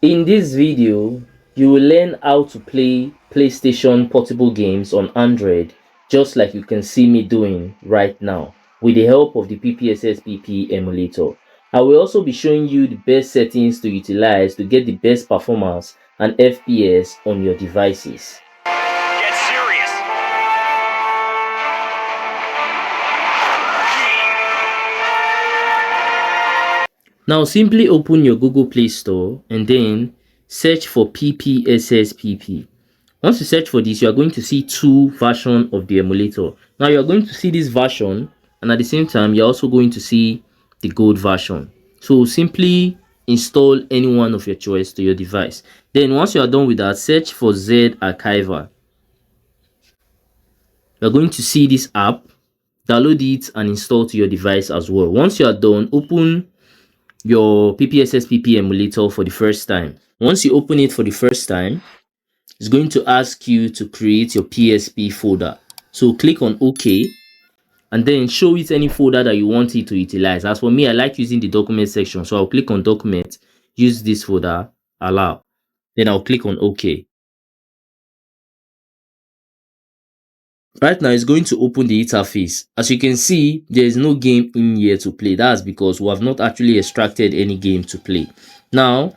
In this video, you will learn how to play PlayStation portable games on Android, just like you can see me doing right now, with the help of the PPSSPP emulator. I will also be showing you the best settings to utilize to get the best performance and FPS on your devices. Get serious. Now simply open your Google Play Store and then search for PPSSPP. Once you search for this, you are going to see two versions of the emulator. Now you are going to see this version, and at the same time you're also going to see the gold version. So simply install any one of your choice to your device. Then once you are done with that, search for Z Archiver. You're going to see this app, download it and install to your device as well. Once you are done, open your PPSSPP emulator for the first time. Once you open it for the first time, it's going to ask you to create your PSP folder. So click on OK and then show it any folder that you want it to utilize. As for me, I like using the document section. So I'll click on document, use this folder, allow. Then I'll click on OK. Right now, it's going to open the interface. As you can see, there is no game in here to play. That's because we have not actually extracted any game to play. Now,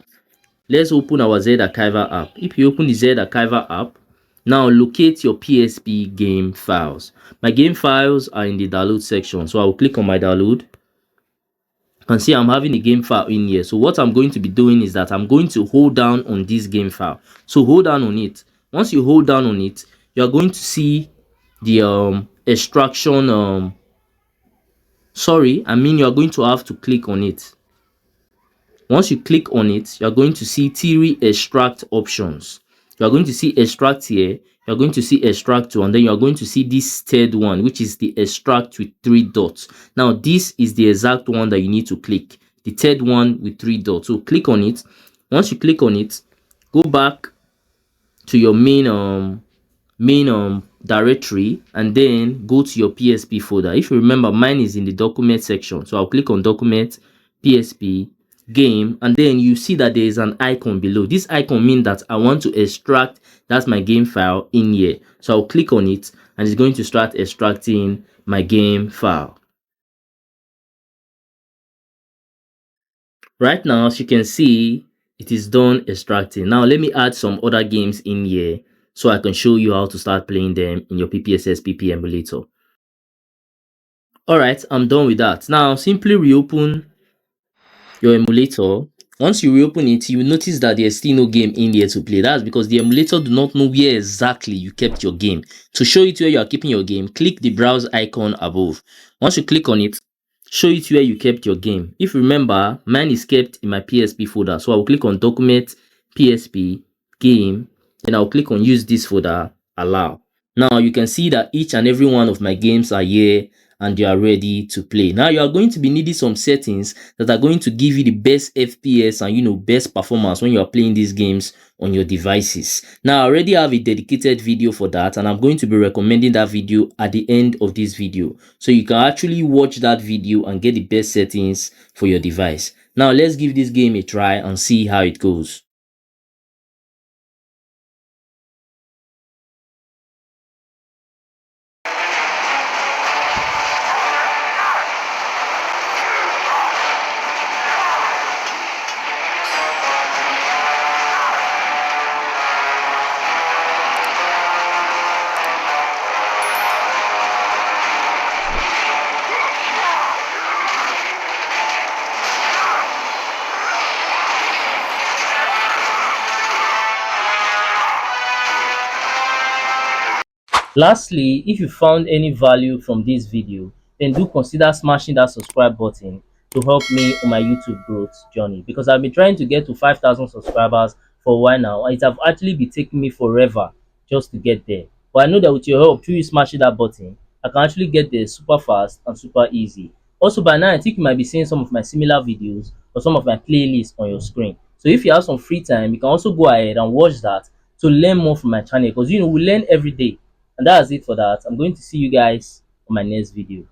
let's open our Z Archiver app. If you open the Z Archiver app, now locate your PSP game files. My game files are in the download section. So I will click on my download and see I'm having a game file in here. So what I'm going to be doing is that I'm going to hold down on this game file. So hold down on it. Once you hold down on it, you're going to see the extraction you're going to have to click on it. Once you click on it, you're going to see three extract options. You're going to see extract here, you're going to see extract to, and then you're going to see this third one, which is the extract with 3 dots. Now this is the exact one that you need to click, the third one with 3 dots. So click on it. Once you click on it, go back to your main directory and then go to your PSP folder. If you remember, mine is in the document section. So I'll click on document, PSP, game, and then you see that there is an icon below. This icon means that I want to extract that's my game file in here. So I'll click on it and it's going to start extracting my game file. Right now, as you can see, it is done extracting. Now let me add some other games in here so I can show you how to start playing them in your PPSSPP emulator. Alright, I'm done with that. Now simply reopen your emulator. Once you reopen it, you will notice that there's still no game in there to play. That's because the emulator do not know where exactly you kept your game. To show it where you are keeping your game, click the browse icon above. Once you click on it, show it where you kept your game. If you remember, mine is kept in my PSP folder. So I will click on document, PSP, game, and I'll click on use this folder, allow. Now you can see that each and every one of my games are here and you are ready to play. Now you are going to be needing some settings that are going to give you the best FPS and best performance when you are playing these games on your devices. Now I already have a dedicated video for that and I'm going to be recommending that video at the end of this video. So you can actually watch that video and get the best settings for your device. Now let's give this game a try and see how it goes. Lastly, if you found any value from this video, then do consider smashing that subscribe button to help me on my YouTube growth journey, because I've been trying to get to 5,000 subscribers for a while now and it have actually been taking me forever just to get there. But I know that with your help, through you smashing that button, I can actually get there super fast and super easy. Also, by now I think you might be seeing some of my similar videos or some of my playlists on your screen. So if you have some free time, you can also go ahead and watch that to learn more from my channel, because we learn every day. And that's it for that. I'm going to see you guys on my next video.